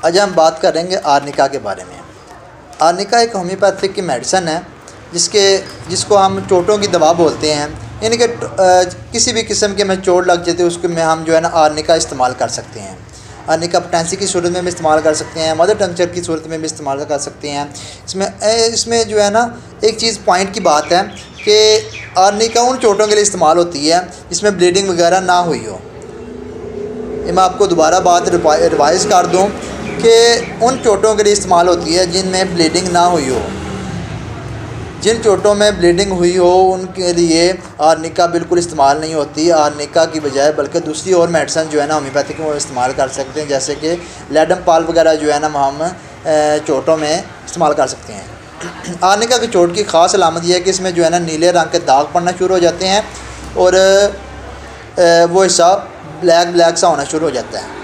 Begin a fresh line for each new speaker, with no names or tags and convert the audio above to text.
आज हम बात करेंगे आर्निका के बारे में। आर्निका एक होम्योपैथिक की मेडिसन है जिसको हम चोटों की दवा बोलते हैं। यानी कि किसी भी किस्म के में चोट लग जाती है उसके में हम जो है ना आर्निका इस्तेमाल कर सकते हैं। आर्निका पोटेंसी की सूरत में भी इस्तेमाल कर सकते हैं, मदर टंक्चर की सूरत में भी इस्तेमाल कर सकते हैं। इसमें जो है ना एक चीज़ पॉइंट की बात है कि आर्निका उन चोटों के लिए इस्तेमाल होती है जिसमें ब्लीडिंग वगैरह ना हुई हो। ये मैं आपको दोबारा बात रिवाइज़ कर दूं कि उन चोटों के लिए इस्तेमाल होती है जिनमें ब्लीडिंग ना हुई हो। जिन चोटों में ब्लीडिंग हुई हो उनके लिए आर्निका बिल्कुल इस्तेमाल नहीं होती। आर्निका की बजाय बल्कि दूसरी और मेडिसिन जो है ना होम्योपैथिक वो इस्तेमाल कर सकते हैं, जैसे कि लेडम पाल वगैरह जो है ना हम चोटों में इस्तेमाल कर सकते हैं। आर्निका की चोट की ख़ास अलामत यह है कि इसमें जो है ना नीले रंग के दाग पड़ना शुरू हो जाते हैं और वो हिस्सा ब्लैक सा होना शुरू हो जाता है।